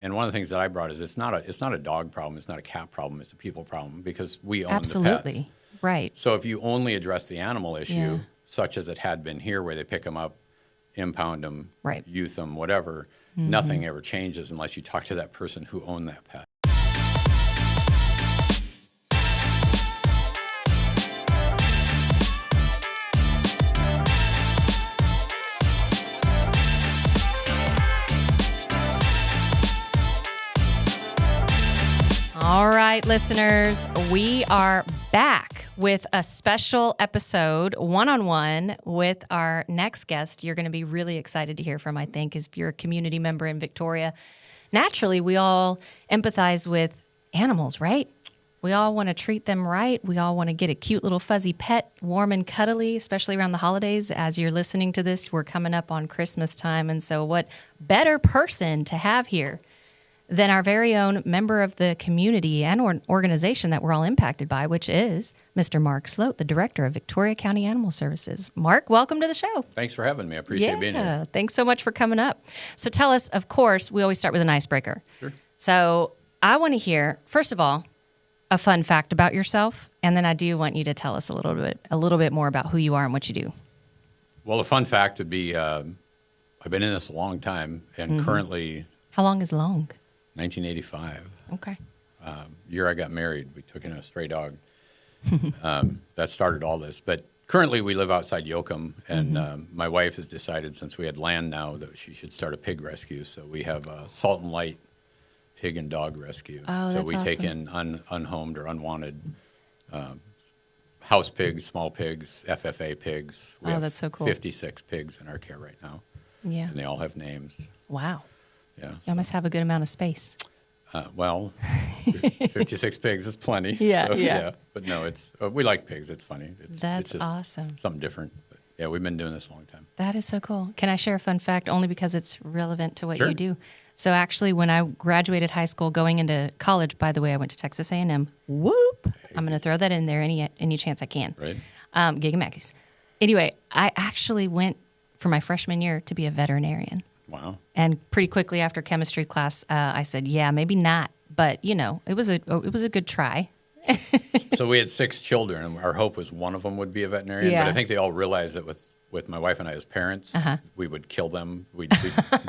And one of the things that I brought is it's not a dog problem, it's not a cat problem, it's a people problem because we own the pets. Absolutely. Right. So if you only address the animal issue, Yeah. such as it had been here, where they pick them up, impound them, Right. youth them, whatever, nothing ever changes unless you talk to that person who owned that pet. All right, listeners, we are back with a special episode, one-on-one, with our next guest. You're going to be really excited to hear from, I think, if you're a community member in Victoria. Naturally, we all empathize with animals, right? We all want to treat them right. We all want to get a cute little fuzzy pet, warm and cuddly, especially around the holidays. As you're listening to this, we're coming up on Christmas time. And so what better person to have here than our very own member of the community and organization that we're all impacted by, which is Mr. Mark Sloat, the director of Victoria County Animal Services. Mark, welcome to the show. Thanks for having me. I appreciate being here. Thanks so much for coming up. So tell us, of course, we always start with an icebreaker. Sure. So I want to hear, first of all, a fun fact about yourself, and then I do want you to tell us a little bit more about who you are and what you do. Well, a fun fact would be I've been in this a long time, and currently How long is long? 1985. Okay. Year I got married, we took in a stray dog. That started all this. But currently we live outside Yoakum, and my wife has decided, since we had land now, that she should start a pig rescue. So we have a Salt and Light pig and dog rescue. Oh, so that's we take awesome. in unhomed or unwanted house pigs, small pigs, FFA pigs. We have that's so cool. 56 pigs in our care right now, Yeah. and they all have names. Wow. Yeah. Y'all must have a good amount of space. Well, 56 pigs is plenty. Yeah. But no, it's we like pigs. It's funny. That's it's just awesome. something different. But yeah, we've been doing this a long time. That is so cool. Can I share a fun fact only because it's relevant to what Sure. you do? So actually, when I graduated high school, going into college, by the way, I went to Texas A&M. Whoop! I'm going to throw that in there any chance I can. Right. Gig and Mackey's. Anyway, I actually went for my freshman year to be a veterinarian. Wow. And pretty quickly after chemistry class, I said, yeah, maybe not. But, it was a good try. So we had 6 children, and our hope was one of them would be a veterinarian. Yeah. But I think they all realized that with my wife and I as parents, we would kill them. We'd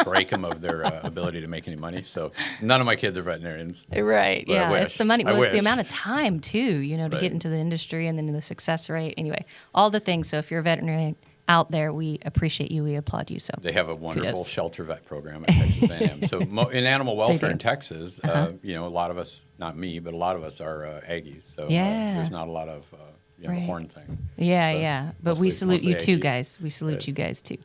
break them of their ability to make any money. So none of my kids are veterinarians. Right. But I Yeah. wish. It's the money. I Well, it's the wish. amount of time, too, to Right. get into the industry and then the success rate. Anyway, all the things. So if you're a veterinarian out there, we appreciate you. We applaud you. So They have a wonderful Kudos. shelter vet program at Texas A&M. So in animal welfare do. in Texas, a lot of us, not me, but a lot of us are Aggies. So Yeah. there's not a lot of the Right. horn thing. Yeah. But we mostly- salute you mostly too, Aggies. guys. We salute Right. you guys too.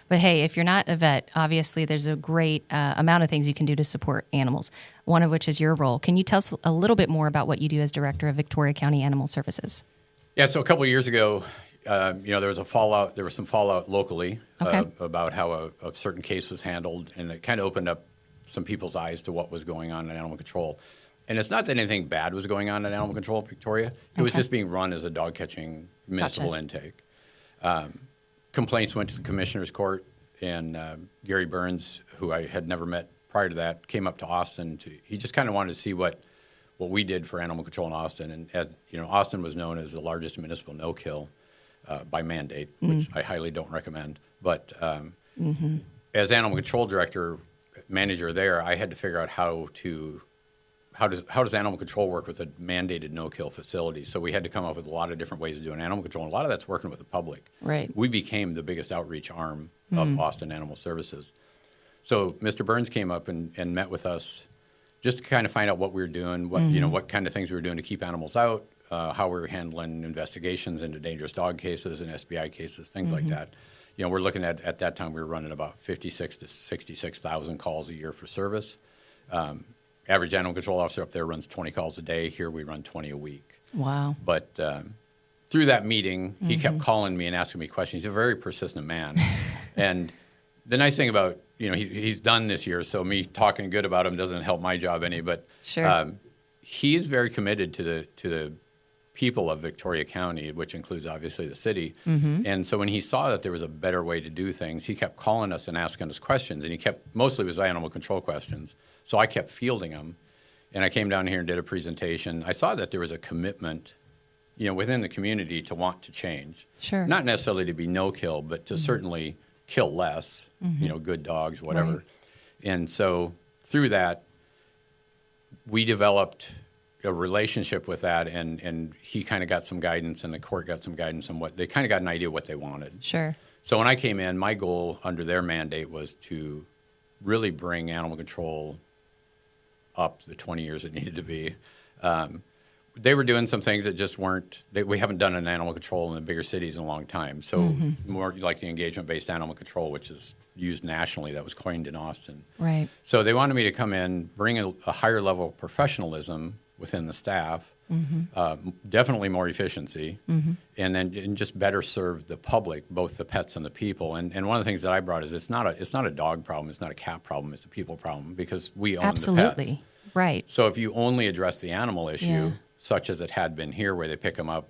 But hey, if you're not a vet, obviously there's a great amount of things you can do to support animals, one of which is your role. Can you tell us a little bit more about what you do as director of Victoria County Animal Services? Yeah, so a couple of years ago, there was a fallout. There was some fallout locally Okay. about how a certain case was handled, and it kind of opened up some people's eyes to what was going on in animal control. And it's not that anything bad was going on in animal control in Victoria. It was Okay. just being run as a dog catching municipal intake. Complaints went to the commissioner's court, and Gary Burns, who I had never met prior to that, came up to Austin. He just kind of wanted to see what we did for animal control in Austin. And Austin was known as the largest municipal no-kill by mandate, which I highly don't recommend. But as animal control manager there, I had to figure out how does animal control work with a mandated no-kill facility. So we had to come up with a lot of different ways of doing animal control. And a lot of that's working with the public. Right. We became the biggest outreach arm of Austin Animal Services. So Mr. Burns came up and met with us just to kind of find out what we were doing, what kind of things we were doing to keep animals out, how we were handling investigations into dangerous dog cases and SBI cases, things like that. We're looking at that time we were running about 56 to 66,000 calls a year for service. Average animal control officer up there runs 20 calls a day. Here we run 20 a week. Wow. But through that meeting, he kept calling me and asking me questions. He's a very persistent man. And the nice thing about, he's done this year, so me talking good about him doesn't help my job any. But Sure. he is very committed to the people of Victoria County, which includes obviously the city. And so when he saw that there was a better way to do things, he kept calling us and asking us questions. And he kept, mostly it was animal control questions. So I kept fielding them. And I came down here and did a presentation. I saw that there was a commitment, within the community to want to change. Sure. Not necessarily to be no kill, but to certainly kill less, good dogs, whatever. Right. And so through that, we developed a relationship with that, and he kind of got some guidance, and the court got some guidance on what they kind of got an idea what they wanted. Sure. So when I came in, my goal under their mandate was to really bring animal control up the 20 years it needed to be. They were doing some things that just weren't, we haven't done an animal control in the bigger cities in a long time. So more like the engagement-based animal control, which is used nationally, that was coined in Austin. Right. So they wanted me to come in, bring a higher level of professionalism within the staff, definitely more efficiency, and just better serve the public, both the pets and the people. And one of the things that I brought is it's not a dog problem, it's not a cat problem, it's a people problem because we own the pets. Right. So if you only address the animal issue, Yeah. such as it had been here, where they pick them up,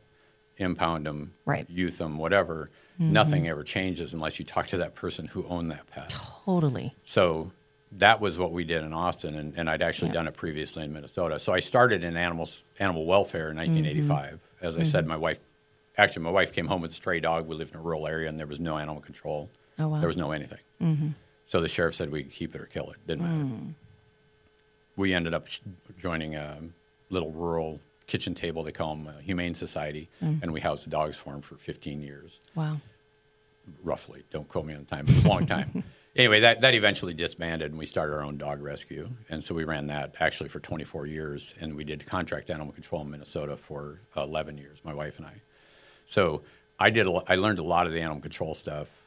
impound them, Right. youth them, whatever, nothing ever changes unless you talk to that person who owned that pet. Totally. So that was what we did in Austin, and I'd actually Yeah. done it previously in Minnesota. So I started in animal welfare in 1985. As I said, my wife came home with a stray dog. We lived in a rural area, and there was no animal control. Oh, wow. There was no anything. So the sheriff said we could keep it or kill it. Didn't matter. We ended up joining a little rural kitchen table, they call them Humane Society, and we housed the dogs for them for 15 years. Wow. Roughly. Don't quote me on the time, but it was a long time. Anyway, that eventually disbanded, and we started our own dog rescue. And so we ran that actually for 24 years, and we did contract animal control in Minnesota for 11 years, my wife and I. So I learned a lot of the animal control stuff,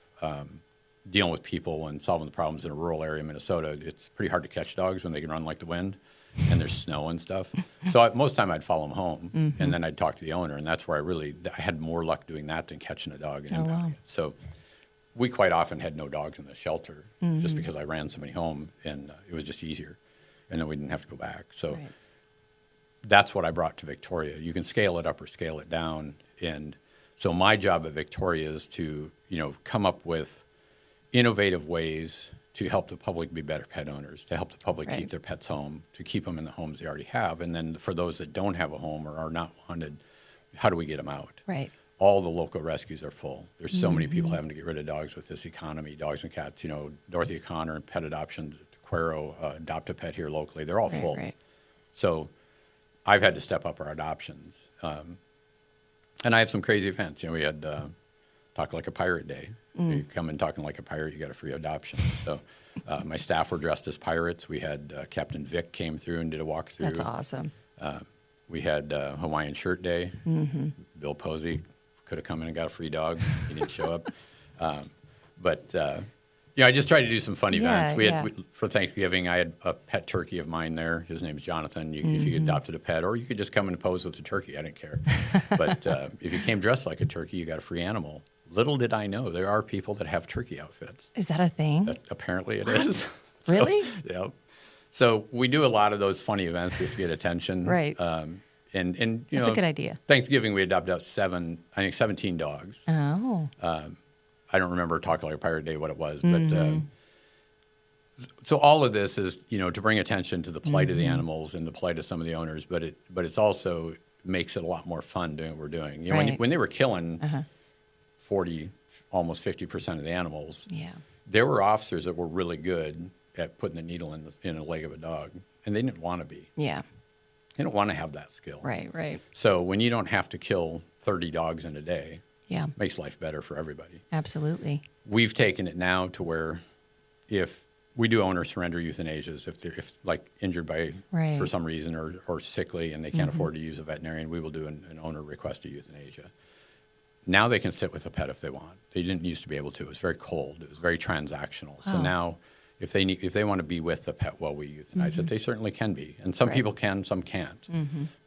dealing with people and solving the problems in a rural area in Minnesota. It's pretty hard to catch dogs when they can run like the wind, and there's snow and stuff. So most of the time I'd follow them home, and then I'd talk to the owner, and that's where I had more luck doing that than catching a dog and impounding it. So we quite often had no dogs in the shelter just because I ran somebody home, and it was just easier, and then we didn't have to go back. So Right. that's what I brought to Victoria. You can scale it up or scale it down, and so my job at Victoria is to come up with innovative ways to help the public be better pet owners, to help the public Right. keep their pets home, to keep them in the homes they already have, and then for those that don't have a home or are not wanted, how do we get them out? Right. All the local rescues are full. There's so many people having to get rid of dogs with this economy, dogs and cats. Dorothy O'Connor and Pet Adoption, Quero, Adopt a Pet here locally, they're all Right, full. right. So I've had to step up our adoptions. And I have some crazy events. We had Talk Like a Pirate Day. You come in talking like a pirate, you got a free adoption. So my staff were dressed as pirates. We had Captain Vic came through and did a walkthrough. That's awesome. We had Hawaiian Shirt Day. Bill Posey could have come in and got a free dog. He didn't show up. I just tried to do some fun events. For Thanksgiving, I had a pet turkey of mine there. His name's Jonathan. If you adopted a pet, or you could just come and pose with the turkey. I didn't care. But if you came dressed like a turkey, you got a free animal. Little did I know, there are people that have turkey outfits. Is that a thing? Apparently it is. Really? Yeah. So we do a lot of those funny events just to get attention. Right. And That's a good idea. Thanksgiving, we adopted out 17 dogs. Oh. I don't remember Talking Like a Pirate Day what it was, but so all of this is to bring attention to the plight of the animals and the plight of some of the owners, but it's also makes it a lot more fun doing what we're doing. Right. When they were killing 40, almost 50% of the animals, Yeah. there were officers that were really good at putting the needle in a leg of a dog, and they didn't want to be. Yeah. They don't want to have that skill. Right. Right. So when you don't have to kill 30 dogs in a day, Yeah. makes life better for everybody. Absolutely. We've taken it now to where if we do owner surrender euthanasias, if they're like injured by Right. for some reason or sickly and they can't afford to use a veterinarian, we will do an owner requested euthanasia. Now they can sit with the pet if they want. They didn't used to be able to. It was very cold. It was very transactional. So now if they want to be with the pet while we euthanize it, they certainly can be. And some people can, some can't.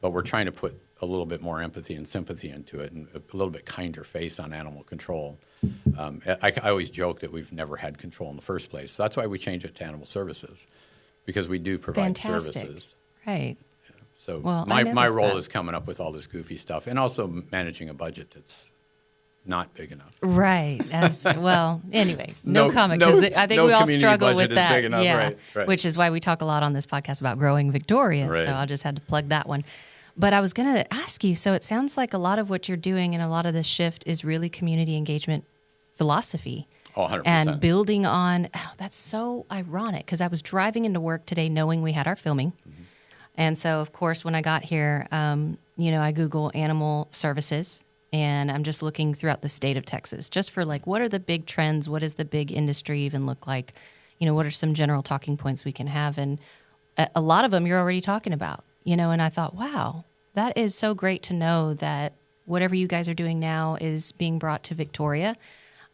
But we're trying to put a little bit more empathy and sympathy into it and a little bit kinder face on animal control. I always joke that we've never had control in the first place. So that's why we changed it to animal services, because we do provide Fantastic. services. Right. So Well, I my noticed role that. is coming up with all this goofy stuff and also managing a budget that's not big enough. Right. As well. Anyway, no No- comment no- because I think no we all community struggle budget with is that. big enough, Yeah. right. Which is why we talk a lot on this podcast about growing Victoria. Right. So I just had to plug that one. But I was going to ask you. So it sounds like a lot of what you're doing and a lot of this shift is really community engagement philosophy. Oh, 100%. And building on. Oh, that's so ironic because I was driving into work today knowing we had our filming. And so, of course, when I got here, I Google animal services, and I'm just looking throughout the state of Texas, just for like, what are the big trends? What does the big industry even look like? What are some general talking points we can have? And a lot of them you're already talking about, and I thought, wow, that is so great to know that whatever you guys are doing now is being brought to Victoria.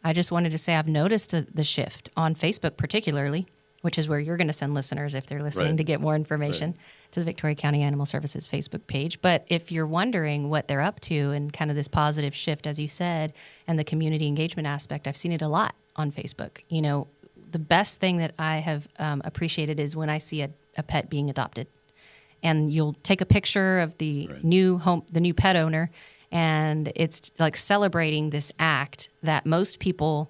I just wanted to say I've noticed the shift on Facebook particularly, which is where you're going to send listeners if they're listening Right. to get more information to the Victoria County Animal Services Facebook page. But if you're wondering what they're up to and kind of this positive shift, as you said, and the community engagement aspect, I've seen it a lot on Facebook. The best thing that I have appreciated is when I see a pet being adopted. And you'll take a picture of the Right. the new pet owner, and it's like celebrating this act that most people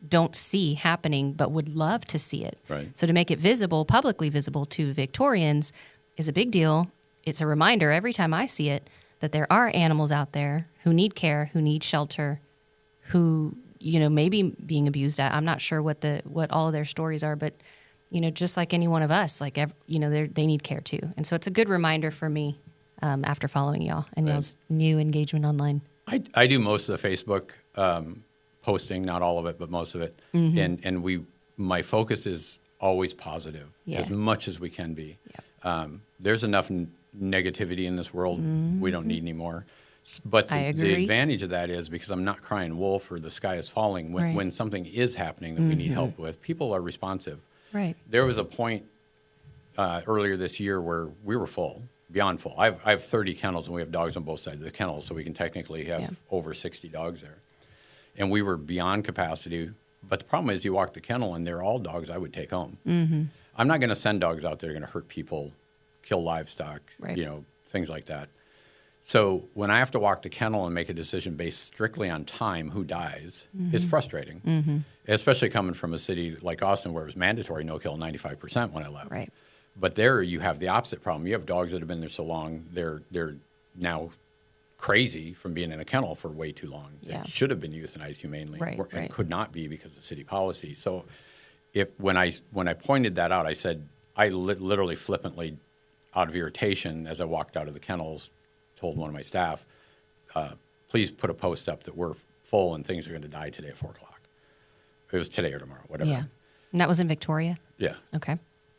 don't see happening, but would love to see it. Right. So to make it visible, publicly visible to Victorians is a big deal. It's a reminder every time I see it that there are animals out there who need care, who need shelter, who, maybe being abused. I'm not sure what all of their stories are, but, just like any one of us, like, they need care too. And so it's a good reminder for me after following y'all and Right. y'all's new engagement online. I do most of the Facebook posting, not all of it, but most of it. Mm-hmm. And my focus is always positive Yeah. as much as we can be. Yep. There's enough negativity in this world. We don't need any more. But Mm-hmm. I the agree. advantage of that is because I'm not crying wolf or the sky is falling. When, Right. Mm-hmm. when something is happening that we need help with, people are responsive. Right. There was a point earlier this year where we were full, beyond full. I have 30 kennels, and we have dogs on both sides of the kennels, so we can technically have Yeah. over 60 dogs there. And we were beyond capacity. But the problem is you walk the kennel, and they're all dogs I would take home. Mm-hmm. I'm not going to send dogs out there that are going to hurt people, kill livestock, Right. things like that. So when I have to walk the kennel and make a decision based strictly on time, who dies, is frustrating, especially coming from a city like Austin where it was mandatory no-kill 95% when I left. Right. But there you have the opposite problem. You have dogs that have been there so long, they're now crazy from being in a kennel for way too long. Yeah. They should have been euthanized humanely Right, and right. could not be because of city policy. So when I pointed that out, I said, I literally flippantly, out of irritation, as I walked out of the kennels, told one of my staff, please put a post up that we're full and things are going to die today at 4 o'clock. It was today or tomorrow, whatever. Yeah. And that was in Victoria? Yeah. Okay.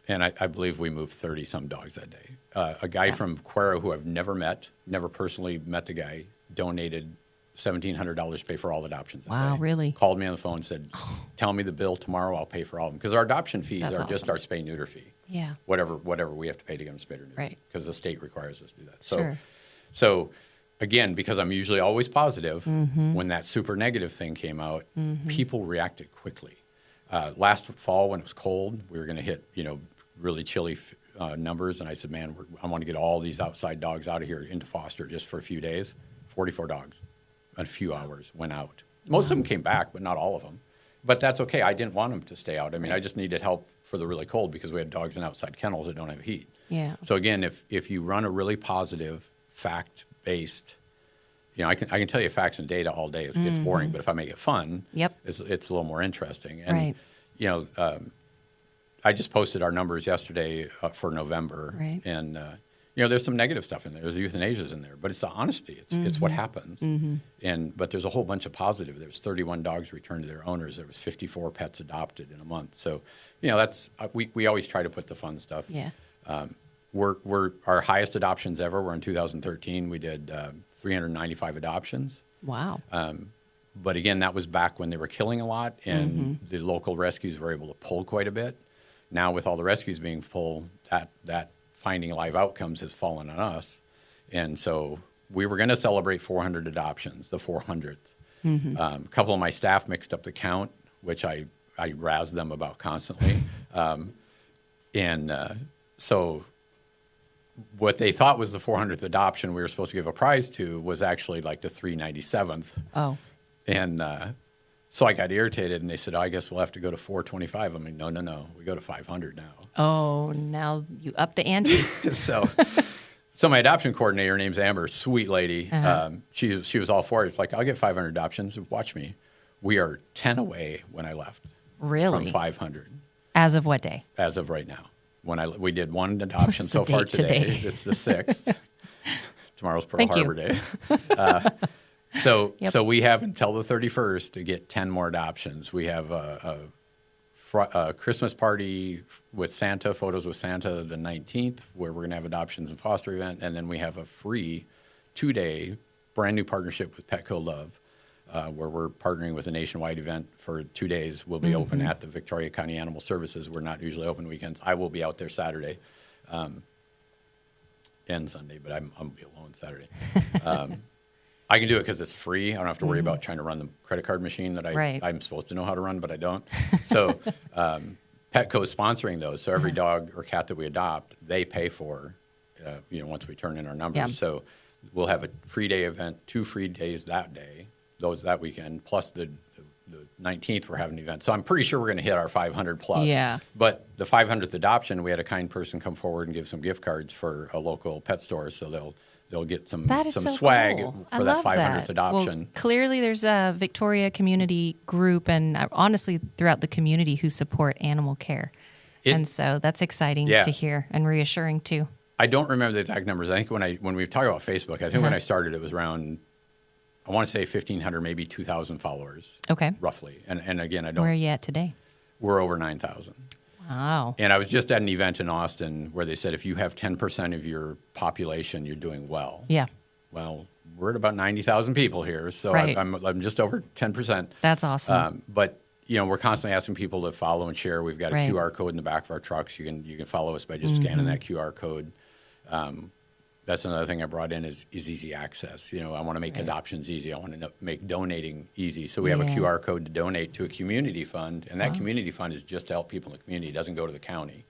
And I believe we moved 30-some dogs that day. A guy from Cuero who I've never met, never personally met the guy, donated $1,700 to pay for all adoptions that Wow, day. really? Called me on the phone and said, tell me the bill tomorrow, I'll pay for all of them. Because our adoption fees That's are just awesome. our spay-neuter fee. Yeah. Whatever we have to pay to get them spayed or neutered. Right. Because the state requires us to do that. Sure. So again, because I'm usually always positive, Mm-hmm. when that super negative thing came out, people reacted quickly. Last fall when it was cold, we were going to hit, really chilly numbers. And I said, man, I want to get all these outside dogs out of here into foster just for a few days. 44 dogs in a few hours went out. Most of them came back, but not all of them. But that's okay. I didn't want them to stay out. I mean, I just needed help for the really cold because we had dogs in outside kennels that don't have heat. Yeah. So again, if you run a really positive, fact-based, I can tell you facts and data all day. It's boring, but if I make it fun, Yep. it's a little more interesting. And Right. I just posted our numbers yesterday for November, Right. and there's some negative stuff in there. There's euthanasias in there, but it's the honesty. It's what happens. But there's a whole bunch of positive. There's 31 dogs returned to their owners. There was 54 pets adopted in a month. So that's we always try to put the fun stuff. Yeah. We're our highest adoptions ever were in 2013. We did 395 adoptions. Wow. But again, that was back when they were killing a lot, and the local rescues were able to pull quite a bit. Now, with all the rescues being full, that finding live outcomes has fallen on us. And so we were going to celebrate 400 adoptions, the 400th. A couple of my staff mixed up the count, which I razz them about constantly. So what they thought was the 400th adoption we were supposed to give a prize to was actually like the 397th. Oh, And so I got irritated, and they said, I guess we'll have to go to 425. I'm like, no, we go to 500 now. oh, now you up the ante. So my adoption coordinator, her name's Amber, sweet lady. She was all for it. Like, I'll get 500 adoptions. Watch me. We are 10 away when I left. Really? From 500 As of what day? as of right now. We did one adoption What's so the far date today. today? It's the 6th. Tomorrow's Pearl Thank you. Harbor Day. So Yep. so we have until the 31st to get 10 more adoptions. We have a Christmas party with Santa, photos with Santa, the 19th, where we're going to have adoptions and foster event. And then we have a free 2-day brand new partnership with Petco Love, where we're partnering with a nationwide event for 2 days. We'll be open at the Victoria County Animal Services. We're not usually open weekends. I will be out there Saturday and Sunday, but I'm going to be alone Saturday. I can do it because it's free. I don't have to worry about trying to run the credit card machine that Right. I'm supposed to know how to run, but I don't. So Petco is sponsoring those. So every dog or cat that we adopt, they pay for, once we turn in our numbers. Yeah. So we'll have a free day event, 2 free days that day, those that weekend, plus the 19th we're having an event. So I'm pretty sure we're going to hit our 500 plus. Yeah. But the 500th adoption, we had a kind person come forward and give some gift cards for a local pet store. So they'll get some That is so swag cool. I for that love 500th that. adoption. Well, clearly, there's a Victoria community group, and honestly, throughout the community, who support animal care. And so that's exciting Yeah. to hear and reassuring too. I don't remember the exact numbers. I think when we talk about Facebook, I think when Uh-huh. I started, it was around, I want to say 1,500, maybe 2,000 followers, Okay. roughly. And again, Where are you at today? we're over 9,000. Wow. And I was just at an event in Austin where they said if you have 10% of your population, you're doing well. Yeah. Well, we're at about 90,000 people here, so Right. I'm just over 10%. That's awesome. But we're constantly asking people to follow and share. We've got a Right. QR code in the back of our trucks. You can follow us by just scanning that QR code. That's another thing I brought in is easy access. I want to make adoptions easy. I want to make donating easy. So we have a Yeah. QR code to donate to a community fund, and that community fund is just to help people in the community. It doesn't go to the county.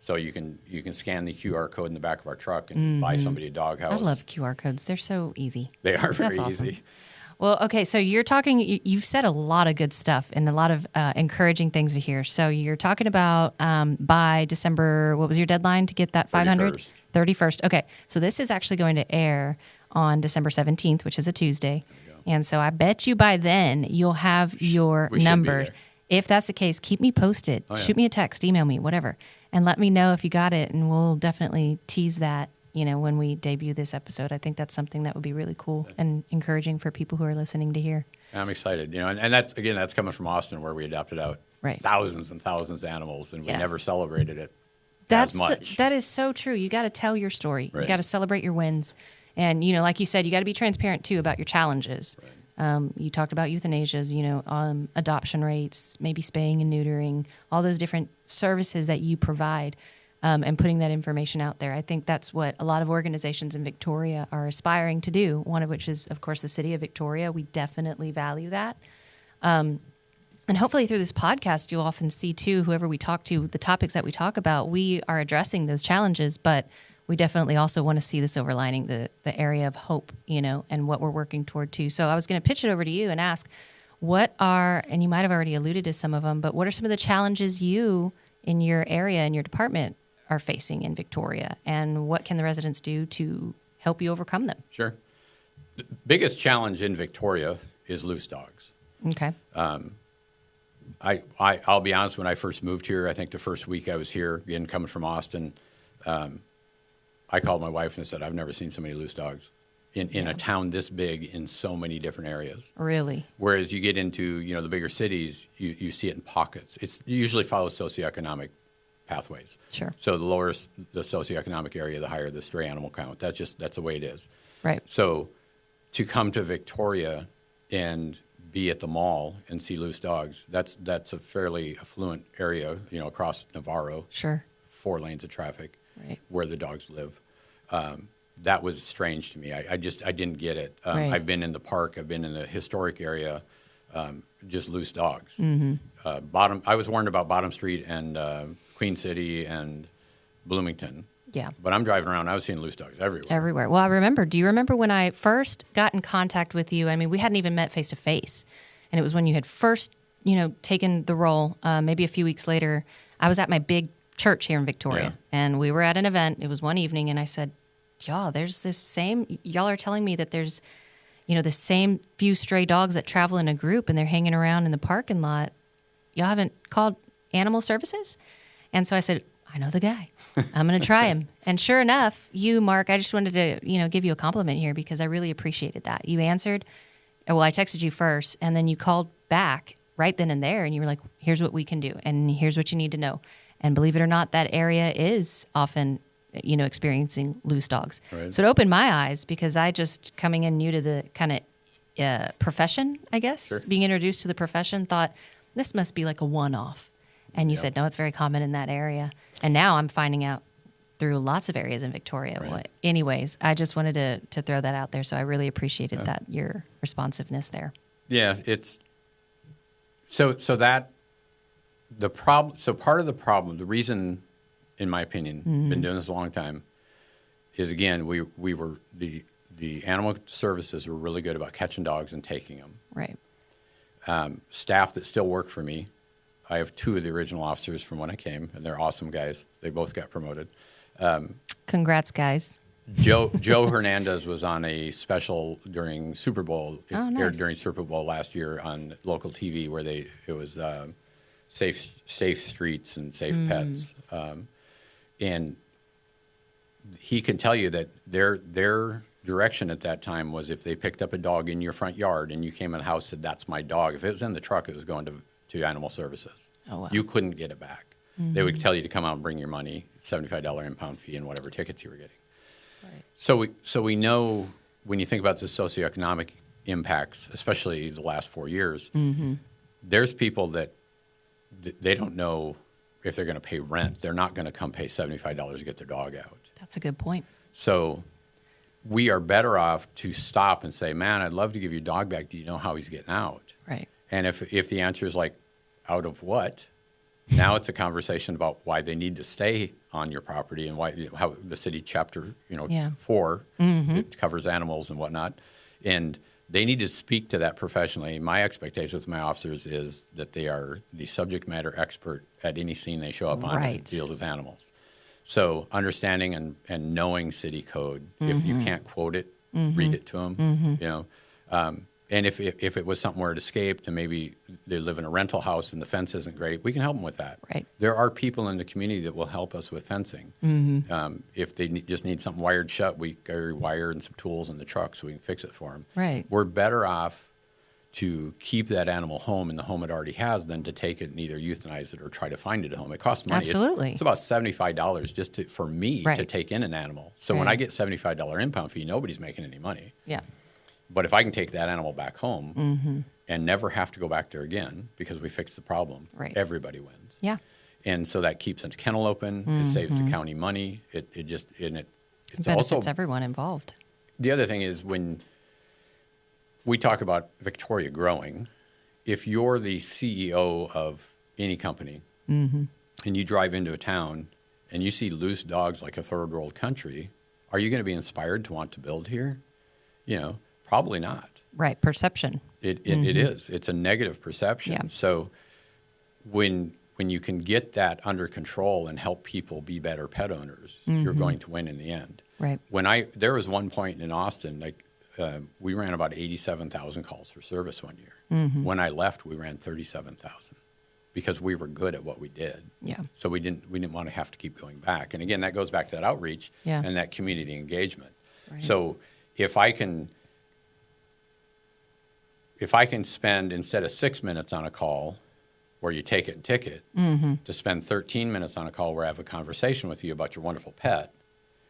So you can scan the QR code in the back of our truck and buy somebody a dog house. I love QR codes. They're so easy. They are very That's awesome. easy. Well, okay, so you're talking, you've said a lot of good stuff and a lot of encouraging things to hear. So you're talking about by December, what was your deadline to get that 500? 31st. Okay, so this is actually going to air on December 17th, which is a Tuesday. And so I bet you by then you'll have your We should be numbers. there. If that's the case, keep me posted. Oh, yeah. Shoot me a text, email me, whatever. And let me know if you got it, and we'll definitely tease that when we debut this episode. I think that's something that would be really cool and encouraging for people who are listening to hear. I'm excited, and that's coming from Austin, where we adopted out Right. thousands and thousands of animals, and we Yeah. never celebrated it That's as much. that is so true. You got to tell your story. You Right. got to celebrate your wins, and like you said, you got to be transparent too about your challenges. You talked about euthanasias, adoption rates, maybe spaying and neutering, all those different services that you provide. And putting that information out there. I think that's what a lot of organizations in Victoria are aspiring to do, one of which is, of course, the city of Victoria. We definitely value that. And hopefully through this podcast, you'll often see, too, whoever we talk to, the topics that we talk about, we are addressing those challenges, but we definitely also want to see the silver lining, the area of hope, and what we're working toward, too. So I was going to pitch it over to you and ask, and you might have already alluded to some of them, but what are some of the challenges you in your area, in your department, are facing in Victoria, and what can the residents do to help you overcome them? Sure. The biggest challenge in Victoria is loose dogs. Okay. I'll be honest, when I first moved here, I think the first week I was here, again, coming from Austin, I called my wife and I said, I've never seen so many loose dogs in a town this big in so many different areas. Really? Whereas you get into, the bigger cities, you see it in pockets. It usually follows socioeconomic pathways. Sure. So the lower the socioeconomic area, the higher the stray animal count. That's the way it is. Right. So to come to Victoria and be at the mall and see loose dogs, that's a fairly affluent area, across Navarro, Sure. 4 lanes of traffic, Right. where the dogs live. That was strange to me. I didn't get it. Right. I've been in the park. I've been in the historic area, just loose dogs. Mm-hmm. I was warned about Bottom Street and Queen City and Bloomington. Yeah. But I'm driving around, I was seeing loose dogs everywhere. Everywhere. Well, I remember. Do you remember when I first got in contact with you? I mean, we hadn't even met face to face, and it was when you had first, taken the role. Maybe a few weeks later, I was at my big church here in Victoria, and we were at an event. It was one evening, and I said, "Y'all, there's this same. Y'all are telling me that there's, the same few stray dogs that travel in a group, and they're hanging around in the parking lot. Y'all haven't called animal services?" And so I said, "I know the guy. I'm going to try him." And sure enough, you, Mark, I just wanted to, give you a compliment here because I really appreciated that. You answered. Well, I texted you first, and then you called back right then and there, and you were like, "Here's what we can do, and here's what you need to know." And believe it or not, that area is often, experiencing loose dogs. Right. So it opened my eyes because I just, coming in new to the kind of profession, I guess, Sure. being introduced to the profession, thought this must be like a one-off. And you said, no, it's very common in that area. And now I'm finding out through lots of areas in Victoria. Right. Well, anyways, I just wanted to throw that out there. So I really appreciated that, your responsiveness there. Yeah, it's so that the problem. So part of the problem, the reason, in my opinion, been doing this a long time, is again we were the animal services were really good about catching dogs and taking them. Right. Staff that still work for me, I have 2 of the original officers from when I came, and they're awesome guys. They both got promoted. Congrats, guys. Joe Hernandez was on a special during Super Bowl. It Oh, nice. aired during Super Bowl last year on local TV, where it was safe streets and safe pets, and he can tell you that their direction at that time was if they picked up a dog in your front yard and you came in the house and said, "That's my dog." If it was in the truck, it was going to animal services. Oh, wow. You couldn't get it back. They would tell you to come out and bring your money, $75 impound fee, and whatever tickets you were getting. Right. So we know when you think about the socioeconomic impacts, especially the last 4 years, there's people that they don't know if they're going to pay rent. They're not going to come pay $75 to get their dog out. That's a good point. So we are better off to stop and say, "Man, I'd love to give your dog back. Do you know how he's getting out?" Right. And if the answer is like, "Out of what?" Now it's a conversation about why they need to stay on your property and why how the city chapter 4 it covers animals and whatnot, and they need to speak to that professionally. My expectation with my officers is that they are the subject matter expert at any scene they show up on if Right. it deals with animals. So understanding and knowing city code. If you can't quote it, read it to them. And if it was something where it escaped and maybe they live in a rental house and the fence isn't great, we can help them with that. Right. There are people in the community that will help us with fencing. If they just need something wired shut, we carry wire and some tools in the truck so we can fix it for them. Right. We're better off to keep that animal home in the home it already has than to take it and either euthanize it or try to find it a home. It costs money. Absolutely. It's about $75 just for me to Right. take in an animal. So when Right. I get $75 impound fee, nobody's making any money. Yeah. But if I can take that animal back home and never have to go back there again because we fixed the problem, Right. everybody wins. Yeah. And so that keeps the kennel open. It saves the county money. It's Benefits also everyone involved. the other thing is when we talk about Victoria growing, if you're the CEO of any company and you drive into a town and you see loose dogs like a third world country, are you going to be inspired to want to build here? Probably not. Right. Perception. It is. It's a negative perception. Yeah. So when you can get that under control and help people be better pet owners, you're going to win in the end. Right. There was one point in Austin, we ran about 87,000 calls for service one year. When I left, we ran 37,000 because we were good at what we did. Yeah. So we didn't want to have to keep going back. And again, that goes back to that outreach Yeah. and that community engagement. Right. So if I can spend, instead of 6 minutes on a call where you take it and ticket, to spend 13 minutes on a call where I have a conversation with you about your wonderful pet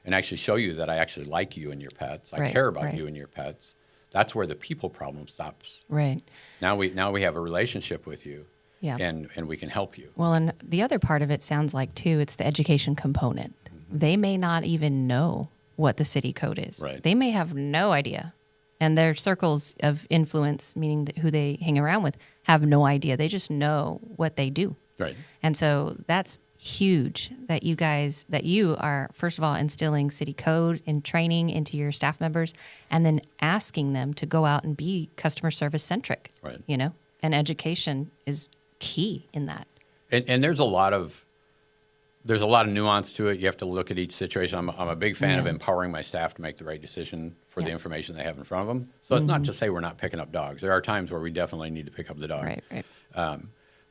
and actually show you that I actually like you and your pets, I Right, care about right. you and your pets, that's where the people problem stops. Right. Now we have a relationship with you, Yeah. and we can help you. Well, and the other part of it sounds like, too, it's the education component. They may not even know what the city code is. Right. They may have no idea. And their circles of influence, meaning who they hang around with, have no idea. They just know what they do. Right. And so that's huge that you are, first of all, instilling city code and training into your staff members, and then asking them to go out and be customer service centric. Right. And education is key in that. And there's a lot of nuance to it. You have to look at each situation. I'm a big fan of empowering my staff to make the right decision for the information they have in front of them. So it's not to say we're not picking up dogs. There are times where we definitely need to pick up the dog. Right.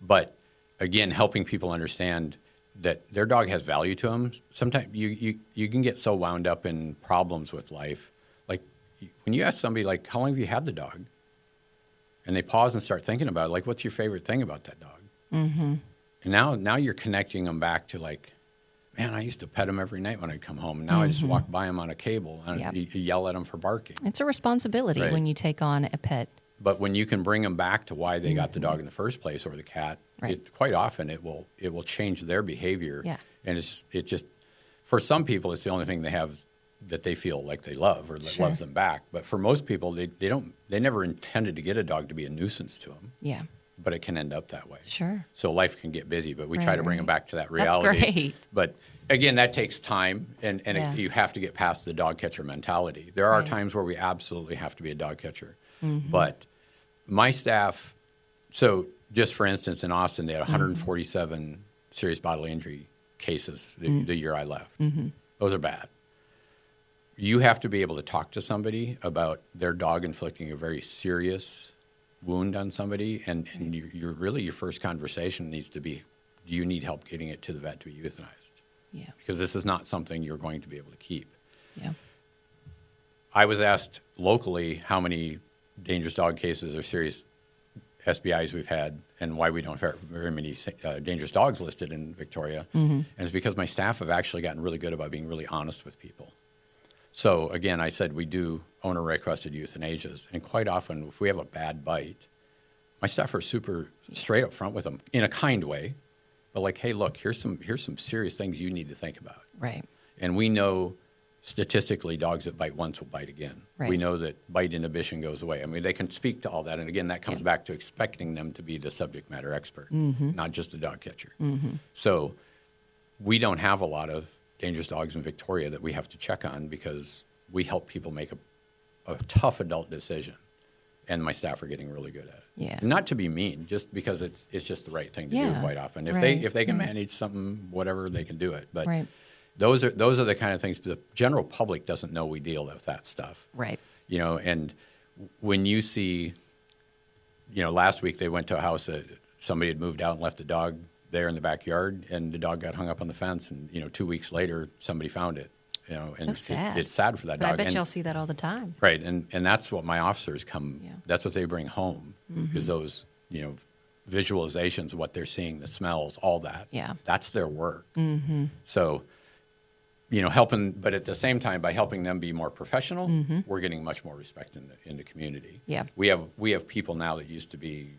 But again, helping people understand that their dog has value to them. Sometimes you can get so wound up in problems with life. Like when you ask somebody, like, how long have you had the dog? And they pause and start thinking about it, like, what's your favorite thing about that dog? Mm-hmm. And now you're connecting them back to, like, man, I used to pet him every night when I'd come home. And now I just walk by him on a cable and you yell at him for barking. It's a responsibility when you take on a pet. But when you can bring them back to why they got the dog in the first place or the cat, quite often it will change their behavior. Yeah. And it just for some people it's the only thing they have that they feel like they love or that loves them back. But for most people they never intended to get a dog to be a nuisance to them. Yeah. But it can end up that way. Sure. So life can get busy, but we try to bring them back to that reality. That's great. But again, that takes time, and you have to get past the dog catcher mentality. There are times where we absolutely have to be a dog catcher. Mm-hmm. But my staff, so just for instance, in Austin, they had 147 serious bodily injury cases the year I left. Mm-hmm. Those are bad. You have to be able to talk to somebody about their dog inflicting a very serious wound on somebody, and you're really, your first conversation needs to be, do you need help getting it to the vet to be euthanized? Yeah. Because this is not something you're going to be able to keep. Yeah. I was asked locally how many dangerous dog cases or serious SBIs we've had and why we don't have very many dangerous dogs listed in Victoria. Mm-hmm. And it's because my staff have actually gotten really good about being really honest with people. So again, I said we do owner requested euthanasias, and quite often if we have a bad bite, my staff are super straight up front with them in a kind way, but like, hey, look, here's some serious things you need to think about. Right. And we know statistically dogs that bite once will bite again. Right. We know that bite inhibition goes away. I mean, they can speak to all that, and again, that comes back to expecting them to be the subject matter expert, not just a dog catcher. Mm-hmm. So we don't have a lot of dangerous dogs in Victoria that we have to check on because we help people make a tough adult decision, and my staff are getting really good at it. Yeah. And not to be mean, just because it's just the right thing to do quite often. If they can manage something, whatever, they can do it. But those are the kind of things the general public doesn't know we deal with that stuff. Right. And when you see, last week they went to a house that somebody had moved out and left the dog there in the backyard, and the dog got hung up on the fence, and 2 weeks later somebody found it. And so sad. It's sad for that But dog. I bet y'all see that all the time. Right, and that's what my officers that's what they bring home, is those, visualizations of what they're seeing, the smells, all that. Yeah. That's their work. Mm-hmm. So, helping, but at the same time, by helping them be more professional, we're getting much more respect in the community. Yeah. We have people now that used to be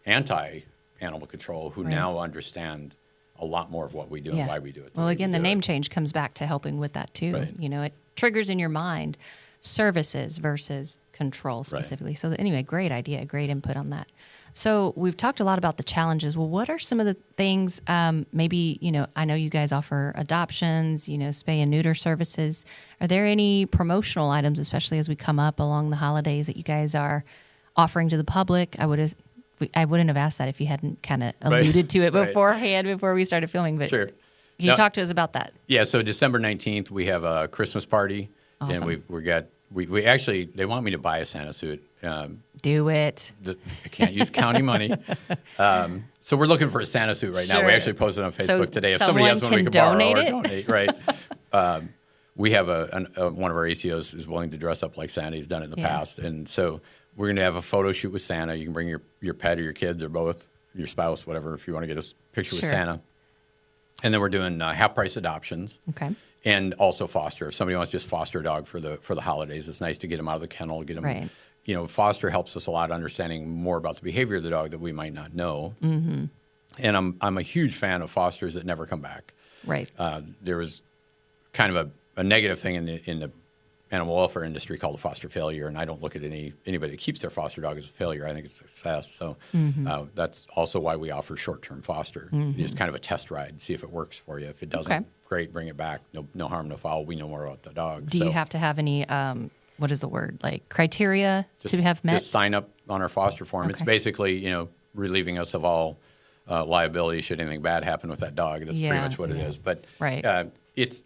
anti-animal control who now understand a lot more of what we do and why we do it. Well, again, the name change comes back to helping with that too. Right. It triggers in your mind services versus control specifically. So anyway, great idea, great input on that. So we've talked a lot about the challenges. Well, what are some of the things, maybe, I know you guys offer adoptions, spay and neuter services. Are there any promotional items, especially as we come up along the holidays, that you guys are offering to the public? I wouldn't have asked that if you hadn't kind of alluded to it beforehand before we started filming. But sure. Can you talk to us about that? Yeah. So December 19th, we have a Christmas party, awesome. And we actually, they want me to buy a Santa suit. Do it. I can't use county money. So we're looking for a Santa suit right now. We actually posted on Facebook today. If somebody has one, we can borrow or donate. Right. We have one of our ACOs is willing to dress up like Santa. He's done it in the past, and so we're going to have a photo shoot with Santa. You can bring your pet or your kids or both, your spouse, whatever, if you want to get a picture with Santa. And then we're doing half-price adoptions. Okay. And also foster. If somebody wants to just foster a dog for the holidays, it's nice to get them out of the kennel, get them. Right. Foster helps us a lot understanding more about the behavior of the dog that we might not know. Mm-hmm. And I'm a huge fan of fosters that never come back. Right. There was kind of a negative thing in the animal welfare industry called a foster failure, and I don't look at anybody that keeps their foster dog as a failure. I think it's a success. So that's also why we offer short-term foster. It's kind of a test ride, see if it works for you. If it doesn't, great, bring it back. No harm, no foul. We know more about the dog. Do you have to have any, what is the word, like criteria to have met? Just sign up on our foster form. It's basically, relieving us of all liability should anything bad happen with that dog. That's pretty much what it is. But it's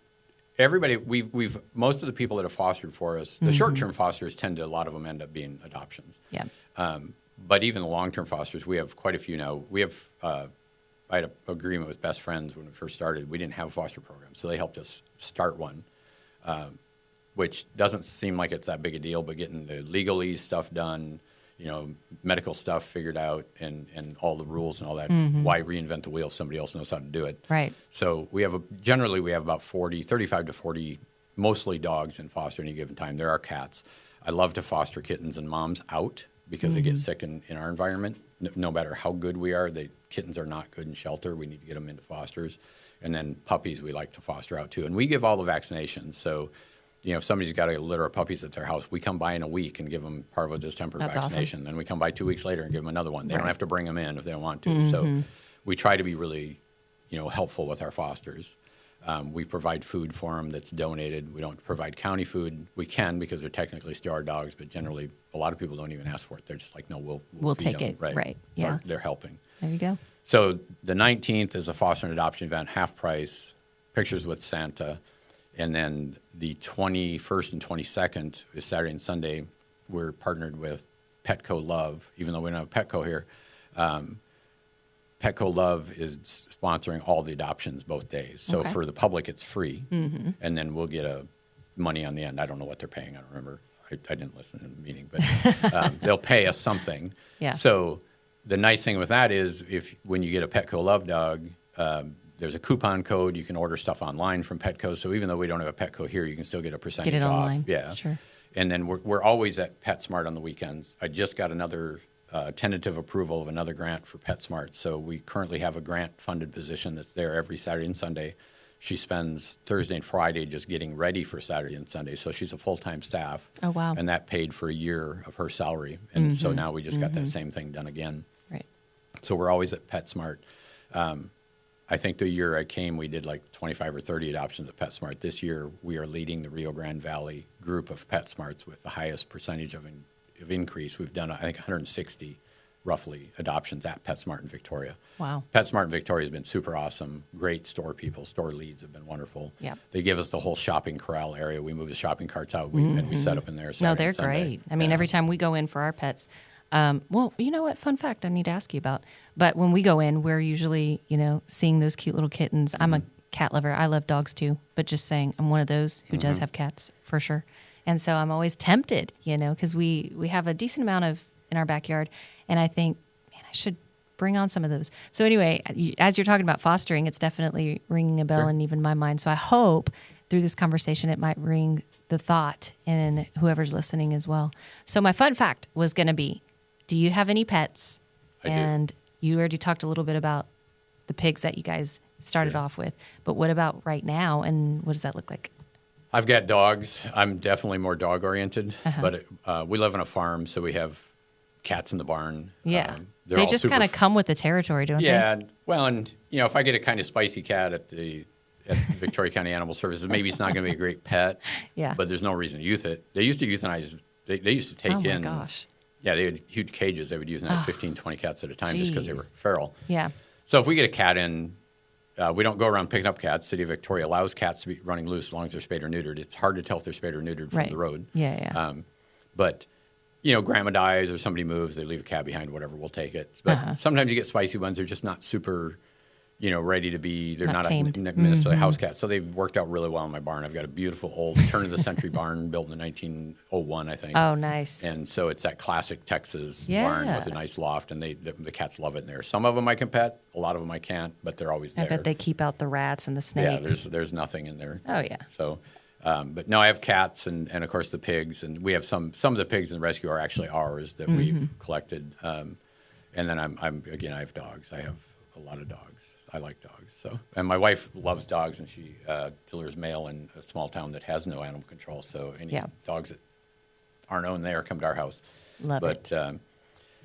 everybody. We've most of the people that have fostered for us, the short-term fosters a lot of them end up being adoptions. Yeah. But even the long-term fosters, we have quite a few now. We have. I had an agreement with Best Friends when we first started. We didn't have a foster program, so they helped us start one, which doesn't seem like it's that big a deal. But getting the legalese stuff done, medical stuff figured out, and all the rules and all that. Why reinvent the wheel if somebody else knows how to do it? Right. So generally we have about 35 to 40, mostly dogs in foster at any given time. There are cats. I love to foster kittens and moms out because they get sick in our environment. No matter how good we are, kittens are not good in shelter. We need to get them into fosters. And then puppies we like to foster out too. And we give all the vaccinations. So, if somebody's got a litter of puppies at their house, we come by in a week and give them parvo distemper vaccination. Awesome. Then we come by 2 weeks later and give them another one. They don't have to bring them in if they don't want to. So we try to be really, helpful with our fosters. We provide food for them that's donated. We don't provide county food. We can because they're technically still our dogs, but generally a lot of people don't even ask for it. They're just like, no, we'll feed take them. it. Right. Yeah. They're helping. There you go. So the 19th is a foster and adoption event, half price, pictures with Santa. And then the 21st and 22nd is Saturday and Sunday. We're partnered with Petco Love, even though we don't have Petco here. Petco Love is sponsoring all the adoptions both days. So for the public, it's free. And then we'll get money on the end. I don't know what they're paying. I don't remember. I didn't listen to the meeting. But they'll pay us something. Yeah. So the nice thing with that is when you get a Petco Love dog, there's a coupon code. You can order stuff online from Petco. So even though we don't have a Petco here, you can still get a percentage off. Get it off. online. Yeah. Sure. And then we're always at PetSmart on the weekends. I just got another tentative approval of another grant for PetSmart. So we currently have a grant-funded position that's there every Saturday and Sunday. She spends Thursday and Friday just getting ready for Saturday and Sunday. So she's a full-time staff. Oh, wow. And that paid for a year of her salary. And so now we just got that same thing done again. Right. So we're always at PetSmart. I think the year I came, we did like 25 or 30 adoptions at PetSmart. This year, we are leading the Rio Grande Valley group of PetSmarts with the highest percentage of increase. We've done, I think, 160 roughly adoptions at PetSmart in Victoria. Wow. PetSmart in Victoria has been super awesome. Great store people. Store leads have been wonderful. Yep. They give us the whole shopping corral area. We move the shopping carts out and we set up in there Saturday No, they're and Sunday. great. I mean, every time we go in for our pets, well, you know what? Fun fact I need to ask you about. But when we go in, we're usually, seeing those cute little kittens. I'm a cat lover. I love dogs too. But just saying, I'm one of those who does have cats for sure. And so I'm always tempted, because we have a decent amount in our backyard. And I think, man, I should bring on some of those. So anyway, as you're talking about fostering, it's definitely ringing a bell in even my mind. So I hope through this conversation it might ring the thought in whoever's listening as well. So my fun fact was going to be, do you have any pets? I do. And you already talked a little bit about the pigs that you guys started off with. But what about right now, and what does that look like? I've got dogs. I'm definitely more dog-oriented. But we live on a farm, so we have cats in the barn. Yeah. They're they all just super kind of come with the territory, don't they? Yeah. Well, and, if I get a kind of spicy cat at Victoria County Animal Services, maybe it's not going to be a great pet. Yeah. But there's no reason to use it. They used to euthanize. They used to take in. Oh, my gosh. Yeah, they had huge cages. They would euthanize 15, 20 cats at a time just because they were feral. Yeah. So if we get a cat in, we don't go around picking up cats. City of Victoria allows cats to be running loose as long as they're spayed or neutered. It's hard to tell if they're spayed or neutered from the road. Yeah. But, grandma dies or somebody moves, they leave a cat behind, whatever, we'll take it. But sometimes you get spicy ones. They're just not super, ready to be. They're not necessarily a house cat. So they've worked out really well in my barn. I've got a beautiful old turn-of-the-century barn built in 1901, I think. Oh, nice. And so it's that classic Texas barn with a nice loft, and the cats love it in there. Some of them I can pet, a lot of them I can't, but they're always there. I bet they keep out the rats and the snakes. Yeah, there's nothing in there. Oh, yeah. So, but no, I have cats and of course the pigs, and we have some of the pigs in the rescue are actually ours that we've collected. And then I have dogs. I have a lot of dogs. I like dogs. So, and my wife loves dogs, and she delivers mail in a small town that has no animal control. So any Yeah. dogs that aren't owned there come to our house. Love but, it.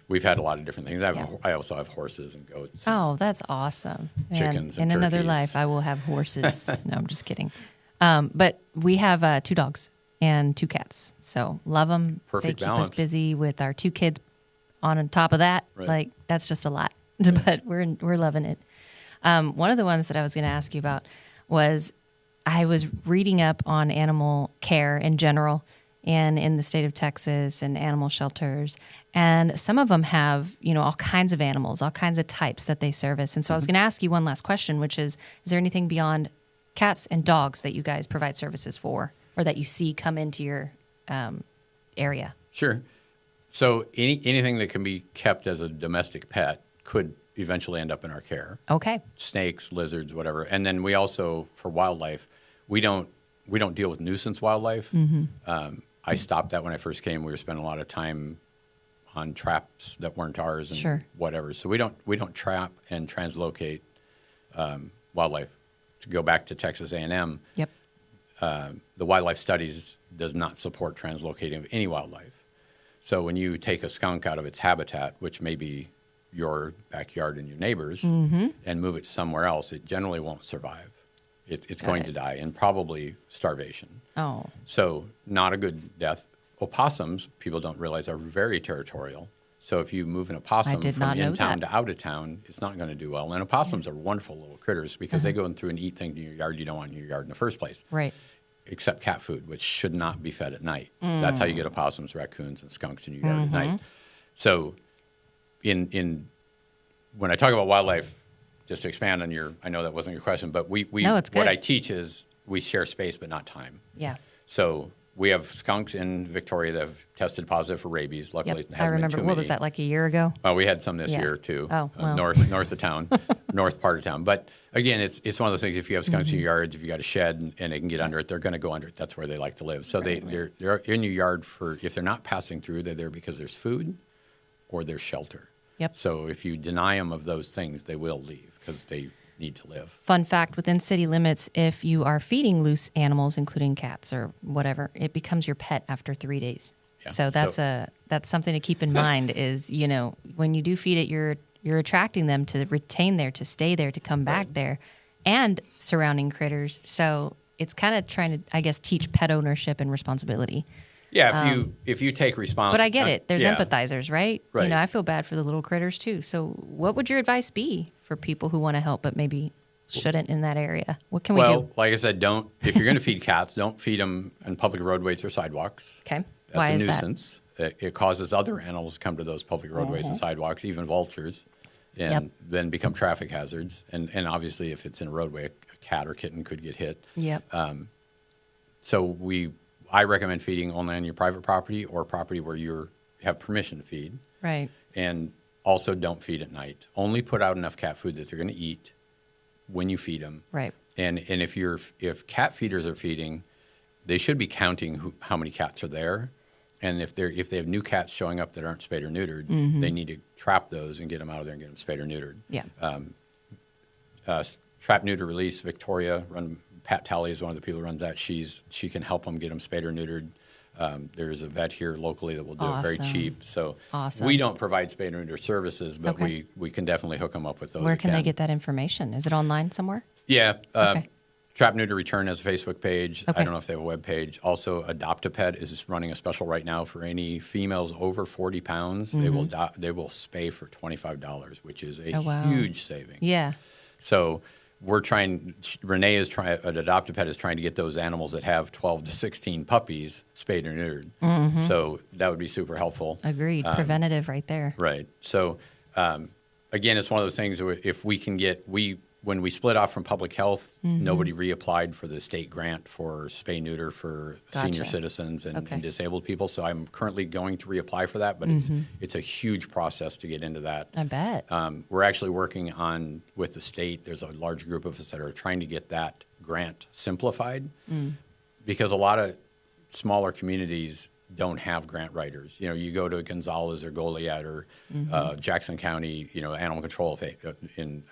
we've had a lot of different things. Yeah. I also have horses and goats. Oh, that's awesome. Chickens and and in another turkeys. life, I will have horses. No, I'm just kidding. But we have 2 dogs and 2 cats. So love them. Perfect They keep balance. us busy with our 2 kids on top of that. Right. Like, that's just a lot. But we're loving it. One of the ones that I was going to ask you about was I was reading up on animal care in general and in the state of Texas and animal shelters. And some of them have, all kinds of animals, all kinds of types that they service. And so I was going to ask you one last question, which is there anything beyond cats and dogs that you guys provide services for or that you see come into your area? Sure. So anything that can be kept as a domestic pet could eventually end up in our care. Okay. Snakes, lizards, whatever. And then we also, for wildlife, we don't deal with nuisance wildlife. I stopped that when I first came. We were spending a lot of time on traps that weren't ours and Sure. whatever. So we don't trap and translocate wildlife. To go back to Texas A&M, Yep. the wildlife studies does not support translocating of any wildlife. So when you take a skunk out of its habitat, which may be your backyard and your neighbors, and move it somewhere else, it generally won't survive. It's going to die, and probably starvation. Oh, So not a good death. Opossums, people don't realize, are very territorial. So if you move an opossum did from not know in town that. to out of town, it's not going to do well. And opossums are wonderful little critters because Uh-huh. they go in through and eat things in your yard you don't want in your yard in the first place, right. except cat food, which should not be fed at night. That's how you get opossums, raccoons, and skunks in your yard at night. So in when I talk about wildlife, just to expand on I know that wasn't your question, but we No, it's what good. I teach is we share space but not time. Yeah. So we have skunks in Victoria that have tested positive for rabies. Luckily, Yep. it I hasn't remember. been too What many. was that, like a year ago? We had some this Yeah. year too. Oh, well. North of town, north part of town. But again, it's one of those things. If you have skunks in your yards, if you got a shed and they can get under it, they're going to go under it. That's where they like to live. So they're in your yard if they're not passing through, they're there because there's food or there's shelter. Yep. So if you deny them of those things, they will leave because they need to live. Fun fact, within city limits, if you are feeding loose animals, including cats or whatever, it becomes your pet after 3 days. Yeah. So that's something to keep in mind is, when you do feed it, you're attracting them to retain there, to stay there, to come back there, and surrounding critters. So it's kind of trying to, I guess, teach pet ownership and responsibility. Yeah, if you take responsibility. But I get it. There's yeah. empathizers, right? Right. I feel bad for the little critters too. So what would your advice be for people who want to help but maybe shouldn't in that area? What can we Well, do? like I said, if you're going to feed cats, don't feed them on public roadways or sidewalks. Okay. That's Why a is that? nuisance. It causes other animals to come to those public roadways and sidewalks, even vultures, and Yep. then become traffic hazards. And obviously, if it's in a roadway, a cat or kitten could get hit. Yep. So I recommend feeding only on your private property or property where you have permission to feed. Right. And also don't feed at night. Only put out enough cat food that they're going to eat when you feed them. Right. And if cat feeders are feeding, they should be counting how many cats are there. And if they have new cats showing up that aren't spayed or neutered, they need to trap those and get them out of there and get them spayed or neutered. Yeah. Trap, neuter, release. Victoria, Pat Talley is one of the people who runs that. She can help them get them spayed or neutered. There's a vet here locally that will do it very Awesome. cheap. So Awesome. we don't provide spay or neuter services, but Okay. we can definitely hook them up with those. Where that can they get that information? Is it online somewhere? Yeah. Okay. Trap Neuter Return has a Facebook page. Okay. I don't know if they have a web page. Also, Adopt-A-Pet is running a special right now for any females over 40 pounds. They will spay for $25, which is a Oh, wow. huge saving. Yeah. So Renee at Adopt-A-Pet is trying to get those animals that have 12 to 16 puppies spayed or neutered. Mm-hmm. So that would be super helpful. Agreed. Preventative right there. Right. So, again, it's one of those things where if we can when we split off from public health, Mm-hmm. nobody reapplied for the state grant for spay neuter for senior Gotcha. citizens and, Okay. and disabled people. So I'm currently going to reapply for that, but it's a huge process to get into that. I bet. We're actually working on with the state. There's a large group of us that are trying to get that grant simplified because a lot of smaller communities don't have grant writers. You know, you go to Gonzales or Goliad or Jackson County, you know, animal control thing.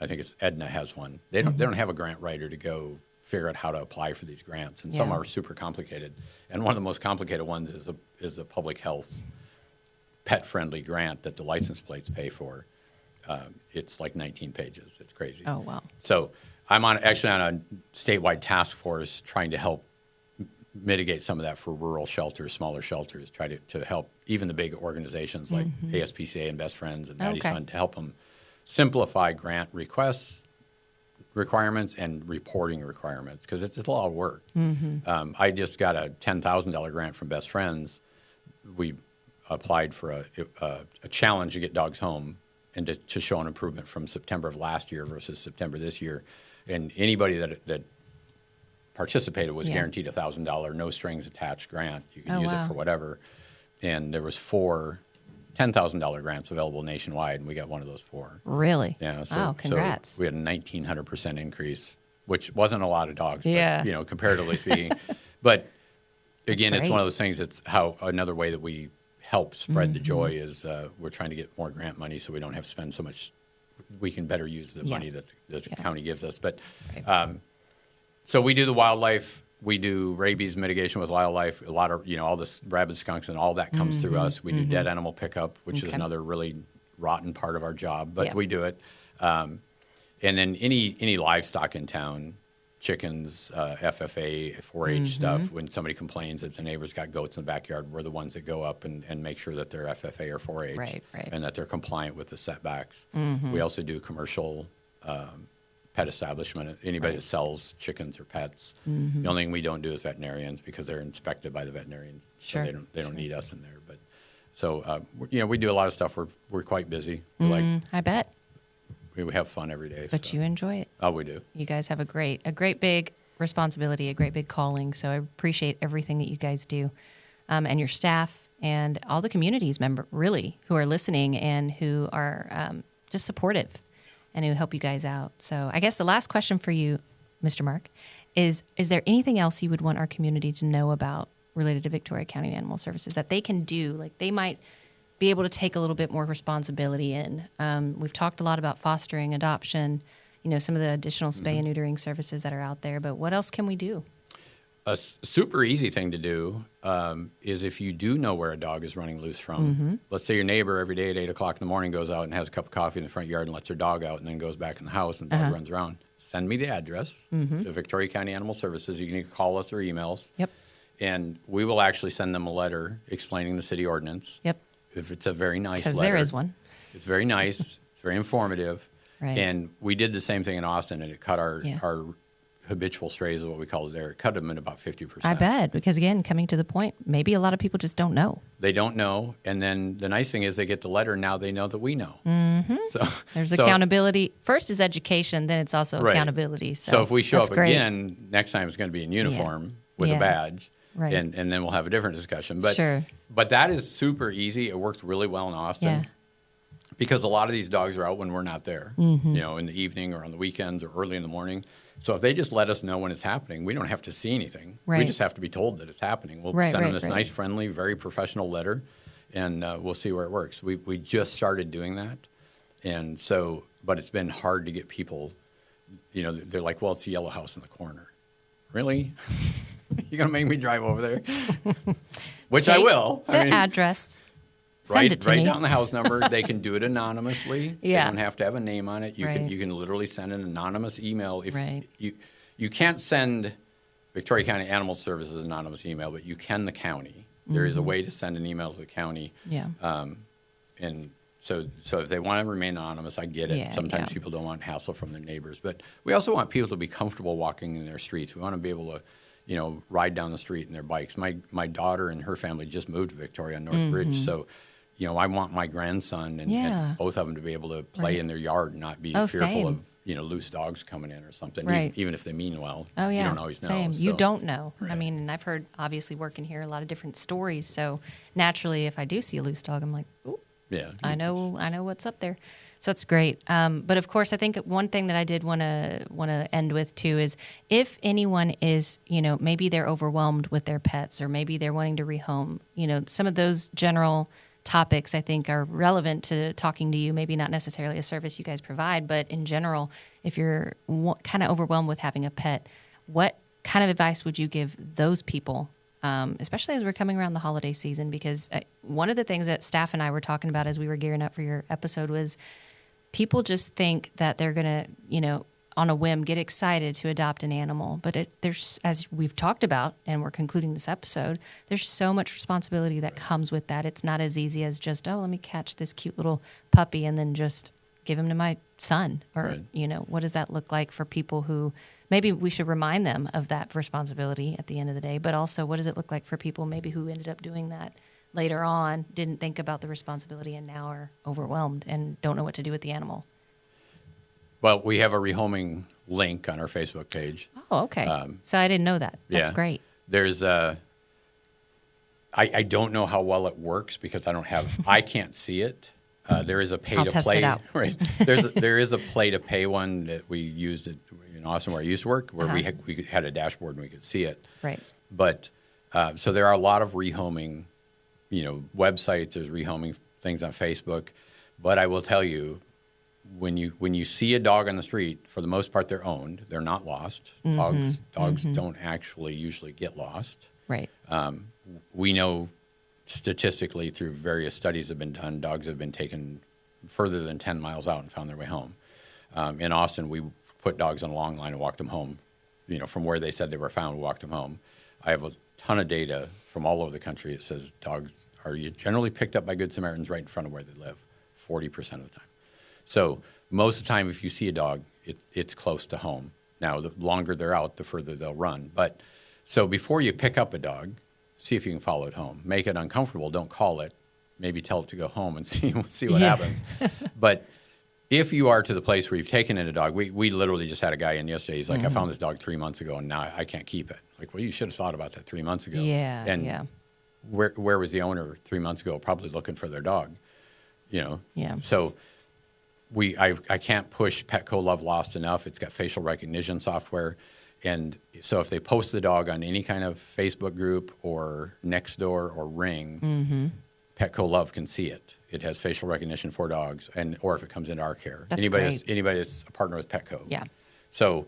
I think it's Edna has one. They don't have a grant writer to go figure out how to apply for these grants, and some are super complicated. And one of the most complicated ones is a public health pet-friendly grant that the license plates pay for. It's like 19 pages. It's crazy. Oh, wow. So I'm actually on a statewide task force trying to help mitigate some of that for rural shelters, smaller shelters, try to help even the big organizations like ASPCA and Best Friends and Maddie's Fund to help them simplify grant requirements and reporting requirements, because it's a lot of work. I just got a $10,000 grant from Best Friends. We applied for a challenge to get dogs home and to show an improvement from September of last year versus September this year. And anybody that participated was guaranteed a $1,000 no strings attached grant. You can use it for whatever. And there was 4 $10,000 grants available nationwide, and we got one of those 4. Really? Yeah. Wow, congrats. So we had a 1,900% increase, which wasn't a lot of dogs, but, you know, comparatively speaking. But again, it's one of those things. It's how another way that we help spread the joy is we're trying to get more grant money so we don't have to spend so much. We can better use the money that the county gives us. But so we do the wildlife. We do rabies mitigation with wildlife. A lot of, you know, all this rabid skunks and all that comes through us. We do dead animal pickup, which is another really rotten part of our job, but we do it. And then any livestock in town, chickens, FFA, 4-H stuff, when somebody complains that the neighbor's got goats in the backyard, we're the ones that go up and make sure that they're FFA or 4-H and that they're compliant with the setbacks. We also do commercial pet establishment, anybody that sells chickens or pets. The only thing we don't do is veterinarians, because they're inspected by the veterinarians, so they don't need us in there. But so you know, we do a lot of stuff. We're quite busy. I bet. We have fun every day. But you enjoy it. Oh, we do. You guys have a great big responsibility, a great big calling. So I appreciate everything that you guys do, and your staff and all the communities really who are listening and who are just supportive and who help you guys out. So I guess the last question for you, Mr. Mark, is there anything else you would want our community to know about related to Victoria County Animal Services that they can do? Like they might be able to take a little bit more responsibility in. We've talked a lot about fostering, adoption, you know, some of the additional spay and neutering services that are out there, but what else can we do? A super easy thing to do is if you do know where a dog is running loose from. Let's say your neighbor every day at 8 o'clock in the morning goes out and has a cup of coffee in the front yard and lets her dog out and then goes back in the house and the dog runs around. Send me the address to Victoria County Animal Services. You can either call us or email us. And we will actually send them a letter explaining the city ordinance. If it's a very nice letter. Because there is one. It's very nice. It's very informative. And we did the same thing in Austin, and it cut our habitual strays is what we call it there. It cut them in about 50%. I bet, because again, coming to the point, maybe a lot of people just don't know. They don't know, and then the nice thing is they get the letter, now they know that we know. So there's accountability. First is education, then it's also accountability. So if we show up again, next time it's going to be in uniform with a badge, and then we'll have a different discussion. But but that is super easy. It worked really well in Austin. Because a lot of these dogs are out when we're not there, you know, in the evening or on the weekends or early in the morning. So if they just let us know when it's happening, we don't have to see anything. We just have to be told that it's happening. We'll send them this nice, friendly, very professional letter, and we'll see where it works. We just started doing that. And so, but it's been hard to get people, you know, they're like, well, it's the yellow house in the corner. Really? You're going to make me drive over there? Which I will. The address. Send it to me. Write down the house number. They can do it anonymously. They don't have to have a name on it. You can literally send an anonymous email. If you can't send Victoria County Animal Services anonymous email, but you can the county. There is a way to send an email to the county. And so if they want to remain anonymous, I get it. Sometimes people don't want hassle from their neighbors, but we also want people to be comfortable walking in their streets. We want to be able to, you know, ride down the street in their bikes. My daughter and her family just moved to Victoria on North Bridge, so you know, I want my grandson and both of them to be able to play in their yard and not be fearful of, you know, loose dogs coming in or something, even if they mean well. You don't always know. You don't know. I mean, and I've heard, obviously, working here, a lot of different stories. So naturally, if I do see a loose dog, I'm like, ooh. Yeah. I know what's up there. So that's great. But of course, I think one thing that I did want to end with too is if anyone is, maybe they're overwhelmed with their pets, or maybe they're wanting to rehome, some of those general topics I think are relevant to talking to you. Maybe not necessarily a service you guys provide, but in general, if you're kind of overwhelmed with having a pet, what kind of advice would you give those people? Especially as we're coming around the holiday season, because one of the things that staff and I were talking about as we were gearing up for your episode was people just think that they're going to, on a whim, get excited to adopt an animal. But there's, as we've talked about, and we're concluding this episode, there's so much responsibility that comes with that. It's not as easy as just, let me catch this cute little puppy and then just give him to my son. Or, Right. What does that look like for people who maybe we should remind them of that responsibility at the end of the day, but also what does it look like for people maybe who ended up doing that later on, didn't think about the responsibility, and now are overwhelmed and don't know what to do with the animal? Well, we have a rehoming link on our Facebook page. Oh, okay. So I didn't know that. That's Yeah. great. There's I don't know how well it works because I can't see it. There is a pay I'll to test play. it out. Right. There is a play to pay one that we used in Austin where I used to work, where we had a dashboard and we could see it. Right. But so there are a lot of rehoming, websites. There's rehoming things on Facebook. But I will tell you, when you see a dog on the street, for the most part, they're owned. They're not lost. Dogs don't actually usually get lost. Right. We know statistically through various studies that have been done, dogs have been taken further than 10 miles out and found their way home. In Austin, we put dogs on a long line and walked them home. From where they said they were found, we walked them home. I have a ton of data from all over the country that says dogs are generally picked up by Good Samaritans right in front of where they live, 40% of the time. So most of the time, if you see a dog, it's close to home. Now, the longer they're out, the further they'll run. But so before you pick up a dog, see if you can follow it home. Make it uncomfortable. Don't call it. Maybe tell it to go home and see what happens. But if you are to the place where you've taken in a dog, we literally just had a guy in yesterday. He's like, I found this dog 3 months ago, and now I can't keep it. Like, well, you should have thought about that 3 months ago. Yeah. And yeah. where was the owner 3 months ago? Probably looking for their dog. Yeah. So I can't push Petco Love Lost enough. It's got facial recognition software. And so if they post the dog on any kind of Facebook group or Nextdoor or Ring, Petco Love can see it. It has facial recognition for dogs, or if it comes into our care. That's Anybody that's a partner with Petco. Yeah. So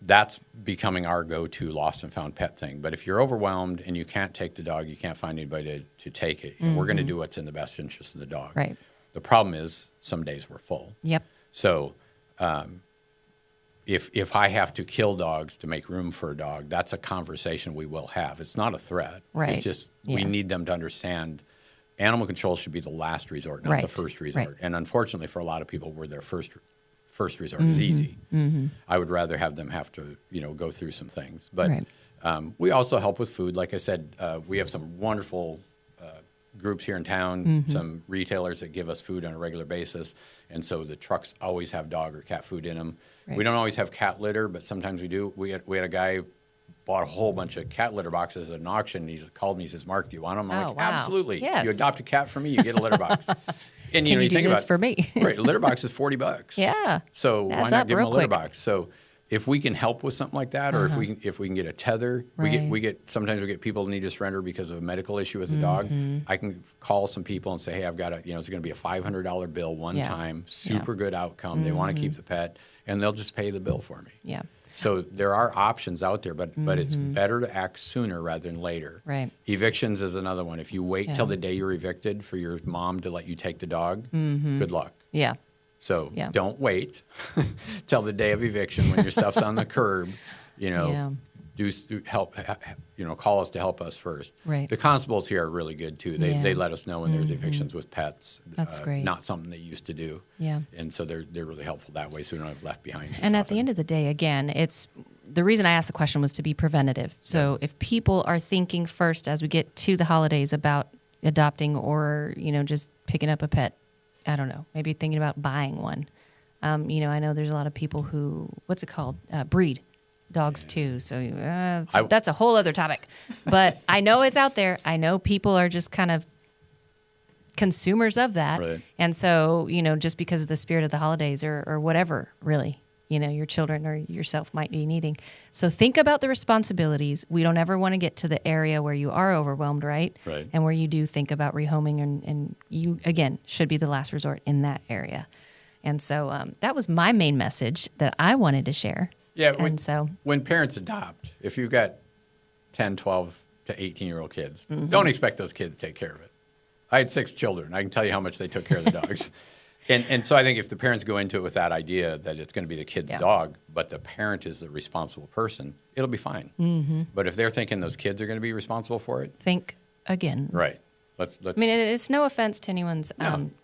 that's becoming our go-to lost and found pet thing. But if you're overwhelmed and you can't take the dog, you can't find anybody to take it, we're going to do what's in the best interest of the dog. Right. The problem is some days we're full. Yep. So if I have to kill dogs to make room for a dog, that's a conversation we will have. It's not a threat. Right. It's just we need them to understand animal control should be the last resort, not the first resort. Right. And unfortunately for a lot of people, we're their first resort is easy. I would rather have them have to, go through some things. But we also help with food. Like I said, we have some wonderful groups here in town, some retailers that give us food on a regular basis. And so the trucks always have dog or cat food in them. Right. We don't always have cat litter, but sometimes we do. We had a guy bought a whole bunch of cat litter boxes at an auction. He called me, he says, Mark, do you want them? I'm Oh, like, wow. absolutely. Yes. You adopt a cat from me, you get a litter box. And Can you do think this about for me? right, a litter box is $40. Yeah. So why Adds not up give them a real litter quick. box? So if we can help with something like that, or if we can get a tether, Right. we get sometimes we get people who need to surrender because of a medical issue with a dog. I can call some people and say, hey, I've got it's going to be a $500 bill one Yeah. time, super good outcome. They want to keep the pet, and they'll just pay the bill for me. Yeah. So there are options out there, but it's better to act sooner rather than later. Right. Evictions is another one. If you wait till the day you're evicted for your mom to let you take the dog, good luck. Yeah. So Yeah. don't wait till the day of eviction when your stuff's on the curb. Yeah. Do help. Call us to help us first. Right. The constables here are really good too. They Yeah. they let us know when there's evictions with pets. That's great. Not something they used to do. Yeah. And so they're really helpful that way, so we don't have left behind. And at the end of the day, again, it's the reason I asked the question was to be preventative. So if people are thinking first as we get to the holidays about adopting or, just picking up a pet, I don't know, maybe thinking about buying one. I know there's a lot of people who, what's it called? Breed dogs too. So that's a whole other topic. But I know it's out there. I know people are just kind of consumers of that. Right. And so, just because of the spirit of the holidays or whatever, really, your children or yourself might be needing. So think about the responsibilities. We don't ever want to get to the area where you are overwhelmed, right? Right. And where you do think about rehoming and you, again, should be the last resort in that area. And so that was my main message that I wanted to share. Yeah. When parents adopt, if you've got 10, 12 to 18-year-old kids, don't expect those kids to take care of it. I had 6 children. I can tell you how much they took care of the dogs. And so I think if the parents go into it with that idea that it's going to be the kid's dog, but the parent is the responsible person, it'll be fine. Mm-hmm. But if they're thinking those kids are going to be responsible for it, think again. Right. Let's. I mean, it's no offense to anyone's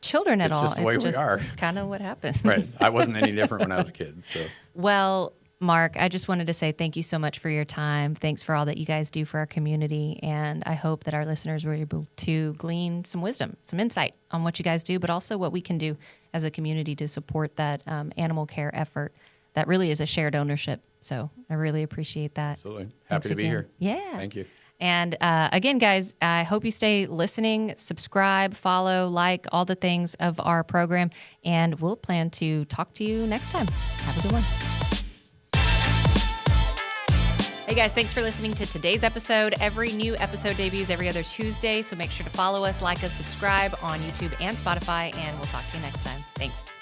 children at all. It's just the way we are. Kind of what happens. Right. I wasn't any different when I was a kid. So. Well, Mark, I just wanted to say thank you so much for your time. Thanks for all that you guys do for our community. And I hope that our listeners were able to glean some wisdom, some insight on what you guys do, but also what we can do as a community to support that animal care effort that really is a shared ownership. So I really appreciate that. Absolutely. Happy to be here. Yeah. Thank you. And again, guys, I hope you stay listening, subscribe, follow, like, all the things of our program. And we'll plan to talk to you next time. Have a good one. Hey guys, thanks for listening to today's episode. Every new episode debuts every other Tuesday, so make sure to follow us, like us, subscribe on YouTube and Spotify, and we'll talk to you next time. Thanks.